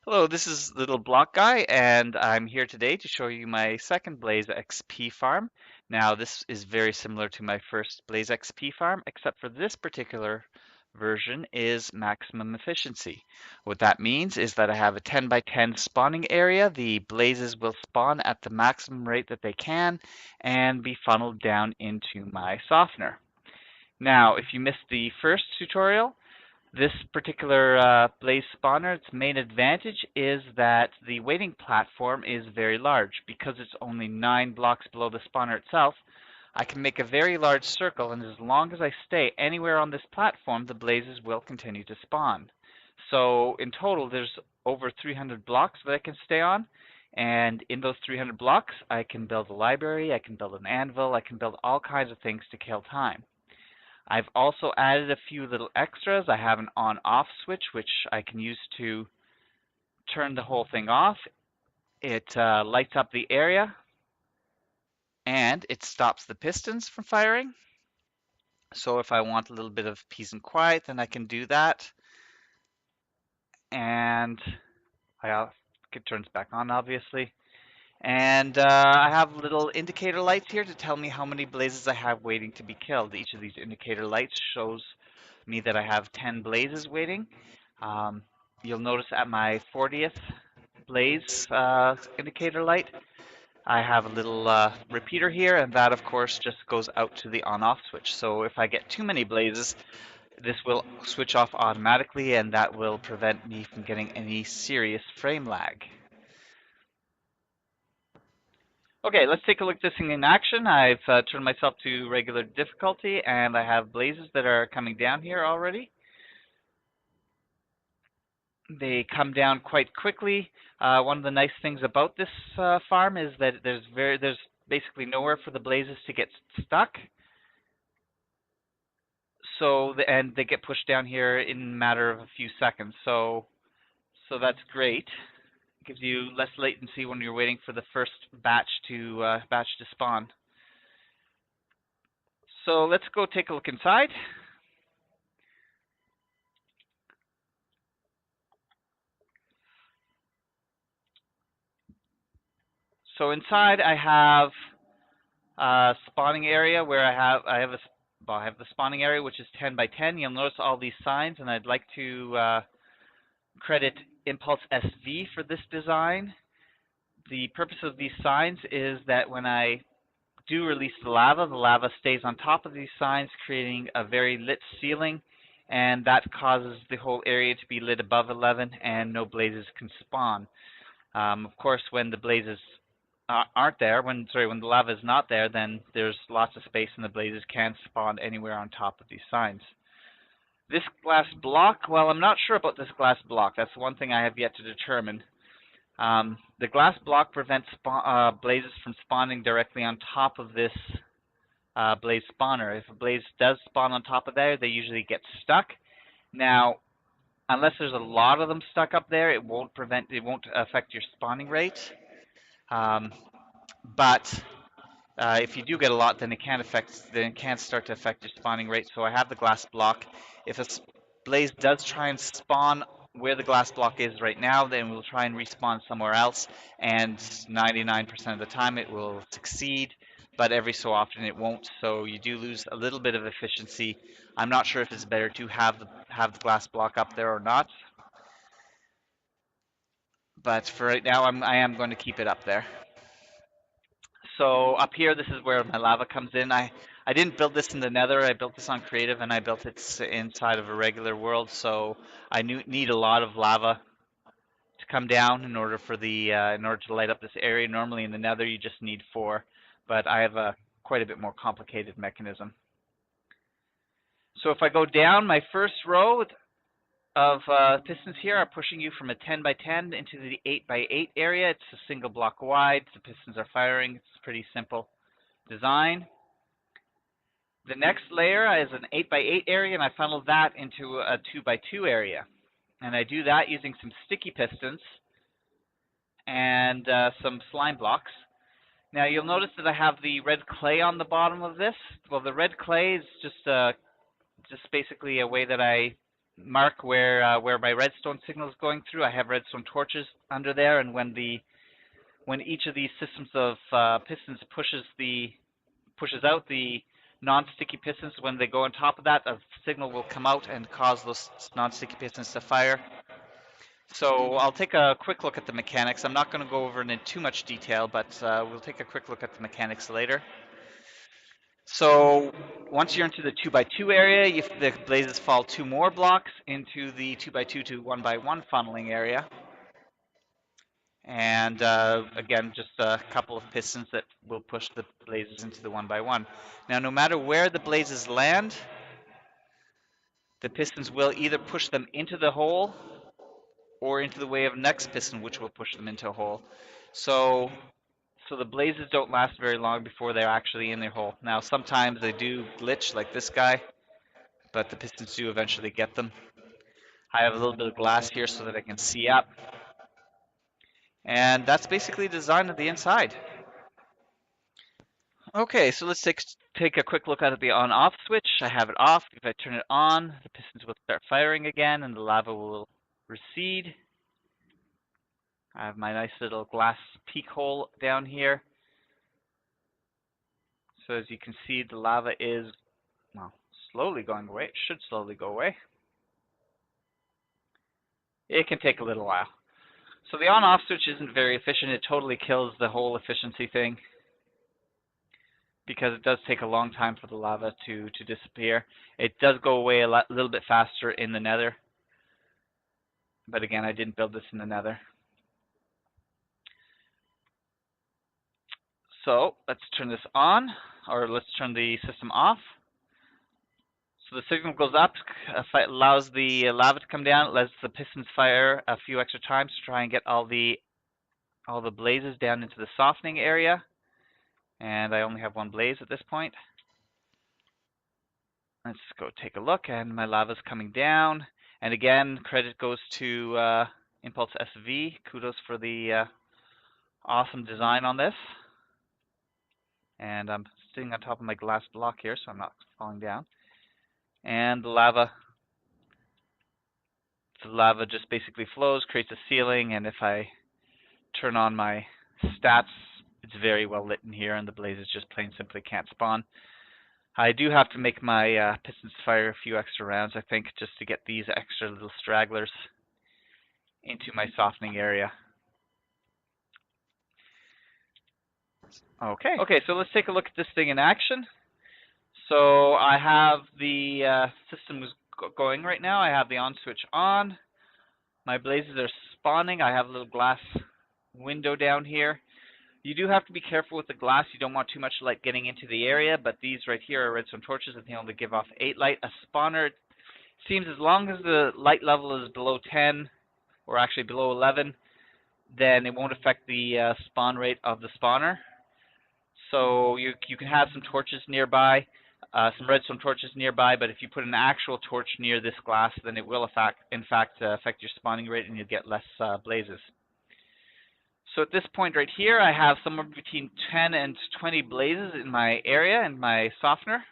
Hello, this is little BlockGuy, and I'm here today to show you my second BlazeXp farm. Now, this is very similar to my first BlazeXp farm, except for this particular version is maximum efficiency. What that means is that I have a 10 by 10 spawning area. The blazes will spawn at the maximum rate that they can and be funneled down into my softener. Now, if you missed the first tutorial, this particular Blaze spawner, its main advantage is that the waiting platform is very large. Because it's only 9 blocks below the spawner itself, I can make a very large circle, and as long as I stay anywhere on this platform, the blazes will continue to spawn. So in total, there's over 300 blocks that I can stay on, and in those 300 blocks, I can build a library, I can build an anvil, I can build all kinds of things to kill time. I've also added a few little extras. I have an on-off switch, which I can use to turn the whole thing off. It lights up the area, and it stops the pistons from firing. So if I want a little bit of peace and quiet, then I can do that. And it turns back on, obviously. And I have little indicator lights here to tell me how many blazes I have waiting to be killed. Each of these indicator lights shows me that I have 10 blazes waiting. Um, you'll notice at my 40th blaze indicator light, I have a little repeater here, and that of course just goes out to the on-off switch. So if I get too many blazes, this will switch off automatically, and that will prevent me from getting any serious frame lag. Okay, let's take a look at this thing in action. I've turned myself to regular difficulty, and I have blazes that are coming down here already. They come down quite quickly. One of the nice things about this farm is that there's basically nowhere for the blazes to get stuck. And they get pushed down here in a matter of a few seconds. So that's great. It gives you less latency when you're waiting for the first batch to spawn. So let's go take a look inside. So inside I have a spawning area where I have the spawning area, which is 10 by 10. You'll notice all these signs, and I'd like to credit Impulse SV for this design. The purpose of these signs is that when I do release the lava stays on top of these signs, creating a very lit ceiling, and that causes the whole area to be lit above 11, and no blazes can spawn. Of course, when the blazes aren't there, when the lava is not there, then there's lots of space and the blazes can spawn anywhere on top of these signs. This glass block, well, I'm not sure about this glass block. That's one thing I have yet to determine. The glass block prevents blazes from spawning directly on top of this blaze spawner. If a blaze does spawn on top of there, they usually get stuck. Now, unless there's a lot of them stuck up there, it won't affect your spawning rate. But if you do get a lot, then it can start to affect your spawning rate. So I have the glass block. If a blaze does try and spawn where the glass block is right now, then we'll try and respawn somewhere else, and 99% of the time it will succeed, but every so often it won't. So you do lose a little bit of efficiency. I'm not sure if it's better to have the glass block up there or not, but for right now, I am going to keep it up there. So up here, this is where my lava comes in. I didn't build this in the Nether. I built this on Creative, and I built it inside of a regular world. So I need a lot of lava to come down in order to light up this area. Normally in the Nether, you just need 4, but I have a quite a bit more complicated mechanism. So if I go down, my first row of pistons here are pushing you from a 10 by 10 into the 8 by 8 area. It's a single block wide. The pistons are firing. It's pretty simple design. The next layer is an 8 by 8 area, and I funnel that into a 2 by 2 area. And I do that using some sticky pistons and some slime blocks. Now you'll notice that I have the red clay on the bottom of this. Well, the red clay is just basically a way that I mark where my redstone signal is going through. I have redstone torches under there, and when each of these systems of pistons pushes out the non-sticky pistons, when they go on top of that, a signal will come out and cause those non-sticky pistons to fire. So I'll take a quick look at the mechanics. I'm not going to go over it in too much detail, but we'll take a quick look at the mechanics later. So once you're into the 2x2 area, the blazes fall 2 more blocks into the 2x2 to 1x1 funneling area. And again, just a couple of pistons that will push the blazes into the 1x1. Now, no matter where the blazes land, the pistons will either push them into the hole or into the way of next piston, which will push them into a hole. So the blazes don't last very long before they're actually in their hole. Now, sometimes they do glitch like this guy, but the pistons do eventually get them. I have a little bit of glass here so that I can see up. And that's basically the design of the inside. Okay, so let's take a quick look at the on-off switch. I have it off. If I turn it on, the pistons will start firing again and the lava will recede. I have my nice little glass peak hole down here. So as you can see, the lava is, well, slowly going away. It should slowly go away. It can take a little while. So the on-off switch isn't very efficient. It totally kills the whole efficiency thing, because it does take a long time for the lava to disappear. It does go away a little bit faster in the nether. But again, I didn't build this in the nether. So let's turn this on, or let's turn the system off. So the signal goes up, allows the lava to come down, it lets the pistons fire a few extra times to try and get all the blazes down into the softening area. And I only have one blaze at this point. Let's go take a look, and my lava's coming down. And again, credit goes to Impulse SV. Kudos for the awesome design on this. And I'm sitting on top of my glass block here, so I'm not falling down. And the lava just basically flows, creates a ceiling, and if I turn on my stats, it's very well lit in here, and the blazes just plain simply can't spawn. I do have to make my pistons fire a few extra rounds, I think, just to get these extra little stragglers into my softening area. Okay, so let's take a look at this thing in action. So I have the system going right now. I have the on switch on. My blazes are spawning. I have a little glass window down here. You do have to be careful with the glass. You don't want too much light getting into the area, but these right here are redstone torches and they only give off 8 light. A spawner seems as long as the light level is below 10, or actually below 11, then it won't affect the spawn rate of the spawner. So you can have some torches nearby, some redstone torches nearby, but if you put an actual torch near this glass, then it will in fact affect your spawning rate and you'll get less blazes. So at this point right here, I have somewhere between 10 and 20 blazes in my area, in my softener.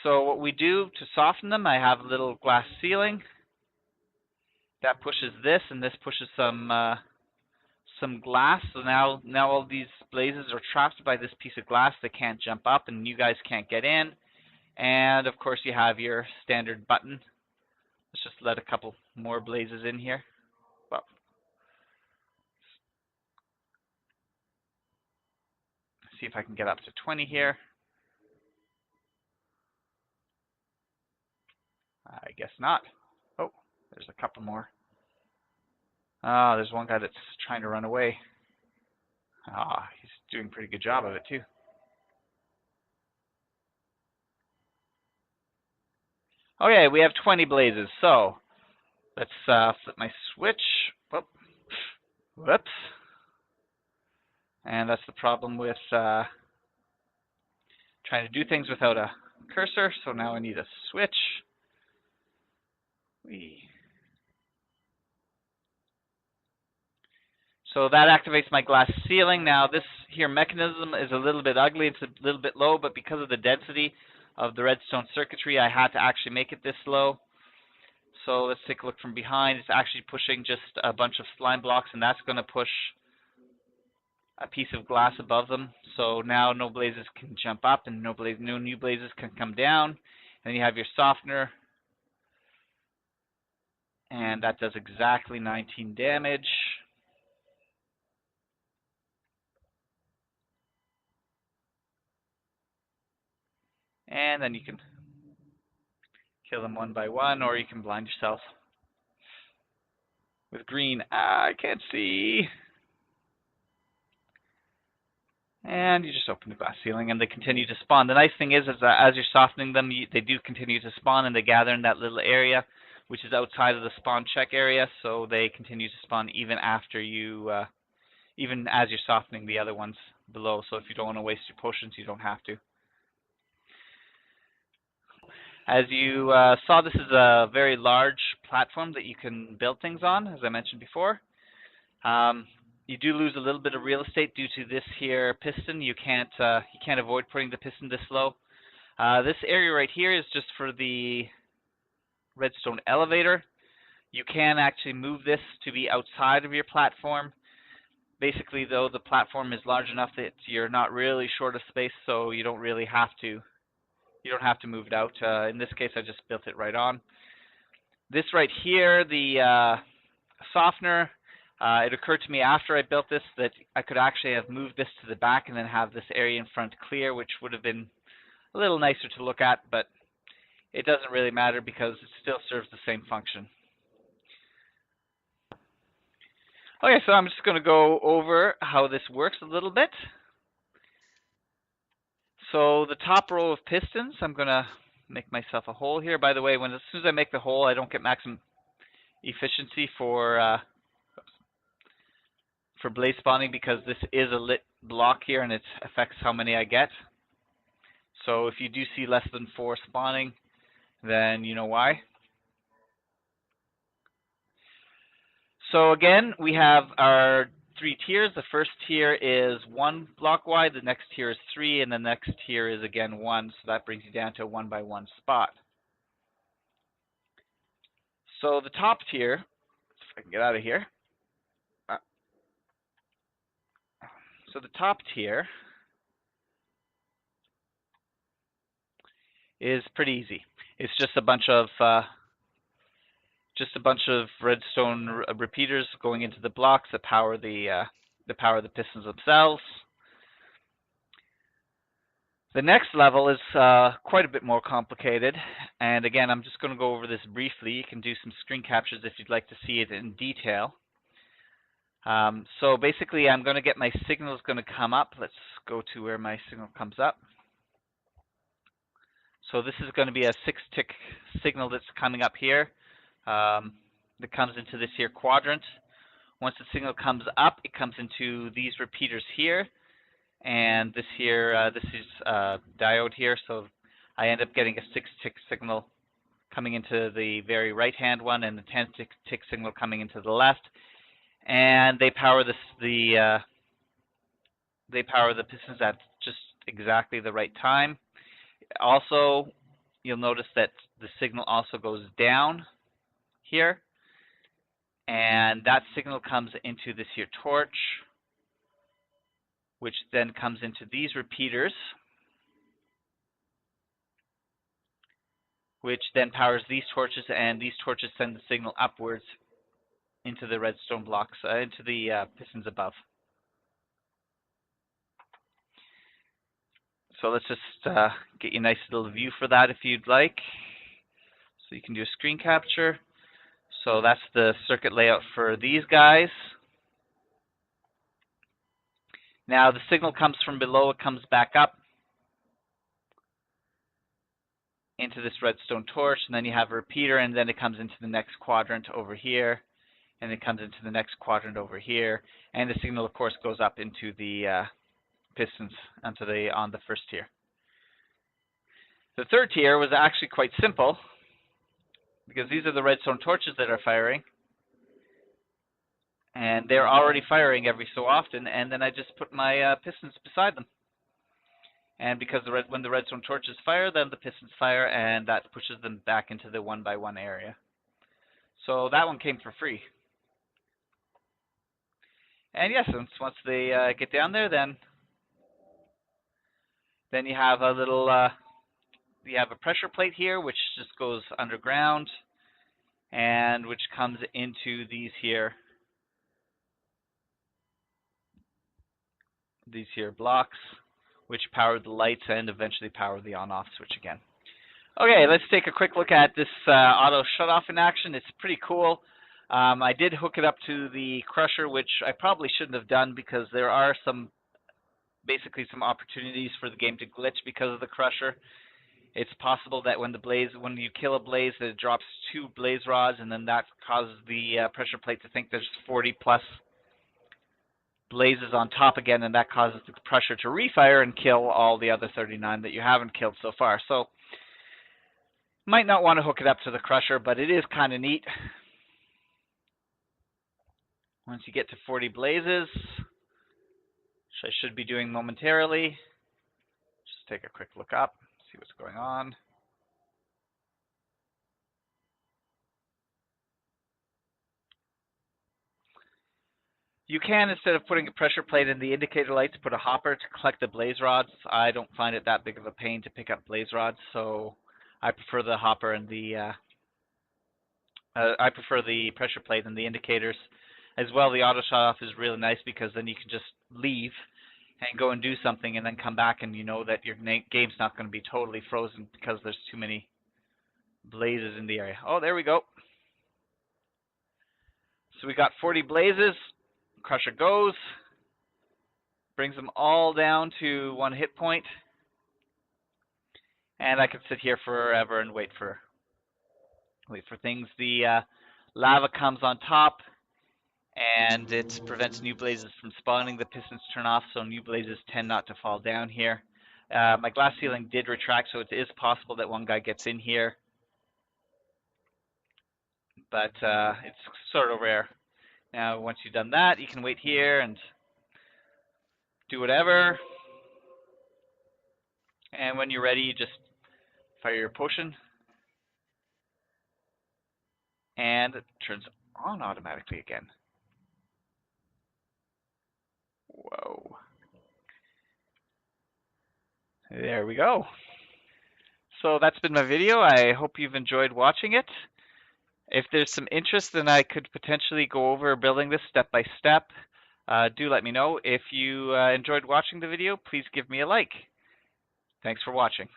So what we do to soften them, I have a little glass ceiling that pushes this, and this pushes some glass. So now all these blazes are trapped by this piece of glass. They can't jump up, and you guys can't get in. And of course, you have your standard button. Let's just let a couple more blazes in here. Well, see if I can get up to 20 here. I guess not. Oh, there's a couple more. Ah, there's one guy that's trying to run away. Ah, he's doing a pretty good job of it too. Okay, we have 20 blazes. So let's flip my switch. Whoops. And that's the problem with trying to do things without a cursor. So now I need a switch. So that activates my glass ceiling. Now this here mechanism is a little bit ugly. It's a little bit low, but because of the density of the redstone circuitry, I had to actually make it this low. So let's take a look from behind. It's actually pushing just a bunch of slime blocks, and that's going to push a piece of glass above them. So now no blazes can jump up, and no new blazes can come down. And then you have your softener, and that does exactly 19 damage. And then you can kill them one by one, or you can blind yourself with green. I can't see. And you just open the glass ceiling, and they continue to spawn. The nice thing is that as you're softening them, they do continue to spawn, and they gather in that little area, which is outside of the spawn check area, so they continue to spawn even after you, even as you're softening the other ones below. So if you don't want to waste your potions, you don't have to. As you saw, this is a very large platform that you can build things on, as I mentioned before. You do lose a little bit of real estate due to this here piston. You can't avoid putting the piston this low. This area right here is just for the redstone elevator. You can actually move this to be outside of your platform. Basically, though, the platform is large enough that you're not really short of space, so you don't really have to. You don't have to move it out. In this case, I just built it right on. This right here, the softener, it occurred to me after I built this that I could actually have moved this to the back and then have this area in front clear, which would have been a little nicer to look at, but it doesn't really matter because it still serves the same function. Okay, so I'm just going to go over how this works a little bit. So the top row of pistons, I'm going to make myself a hole here. By the way, as soon as I make the hole, I don't get maximum efficiency for blaze spawning because this is a lit block here and it affects how many I get. So if you do see less than 4 spawning, then you know why. So again, we have our 3 tiers. The first tier is 1 block wide, the next tier is 3, and the next tier is again 1. So that brings you down to a 1 by 1 spot. So the top tier, if I can get out of here. So the top tier is pretty easy. It's just a bunch of redstone repeaters going into the blocks that power the pistons themselves. The next level is quite a bit more complicated, and again, I'm just going to go over this briefly. You can do some screen captures if you'd like to see it in detail. So basically, I'm going to get my signals going to come up. Let's go to where my signal comes up. So this is going to be a 6-tick signal that's coming up here. That comes into this here quadrant. Once the signal comes up, it comes into these repeaters here, and this here, this is diode here. So I end up getting a 6-tick signal coming into the very right-hand one, and the 10-tick signal coming into the left, and they power the pistons at just exactly the right time. Also, you'll notice that the signal also goes down here, and that signal comes into this here torch, which then comes into these repeaters, which then powers these torches, and these torches send the signal upwards into the redstone blocks, into the pistons above. So let's just get you a nice little view for that if you'd like. So you can do a screen capture. So that's the circuit layout for these guys. Now the signal comes from below, it comes back up into this redstone torch, and then you have a repeater, and then it comes into the next quadrant over here, and it comes into the next quadrant over here, and the signal of course goes up into the pistons on the first tier. The third tier was actually quite simple, because these are the redstone torches that are firing. And they're already firing every so often, and then I just put my pistons beside them. And because when the redstone torches fire, then the pistons fire, and that pushes them back into the 1x1 area. So that one came for free. And yes, once they get down there, then you have a little you have a pressure plate here, which just goes underground, and which comes into these here blocks, which power the lights and eventually power the on-off switch again. Okay, let's take a quick look at this auto shutoff in action. It's pretty cool. I did hook it up to the crusher, which I probably shouldn't have done because there are basically some opportunities for the game to glitch because of the crusher. It's possible that when you kill a blaze, that it drops 2 blaze rods, and then that causes the pressure plate to think there's 40 plus blazes on top again, and that causes the pressure to refire and kill all the other 39 that you haven't killed so far. So, might not want to hook it up to the crusher, but it is kind of neat. Once you get to 40 blazes, which I should be doing momentarily, just take a quick look up, see what's going on. You can, instead of putting a pressure plate in the indicator lights, put a hopper to collect the blaze rods. I don't find it that big of a pain to pick up blaze rods, so I prefer the hopper and I prefer the pressure plate and the indicators. As well, the auto shut off is really nice because then you can just leave and go and do something and then come back and you know that your game's not going to be totally frozen because there's too many blazes in the area. Oh, there we go. So we got 40 blazes. Crusher goes, brings them all down to 1 hit point, and I can sit here forever and wait for things. The lava comes on top, and it prevents new blazes from spawning. The pistons turn off, so new blazes tend not to fall down here. My glass ceiling did retract, so it is possible that one guy gets in here, but it's sort of rare. Now, once you've done that, you can wait here and do whatever. And when you're ready, you just fire your potion. And it turns on automatically again. Whoa. There we go. So that's been my video. I hope you've enjoyed watching it. If there's some interest, then I could potentially go over building this step by step. Do let me know. If you enjoyed watching the video, please give me a like. Thanks for watching.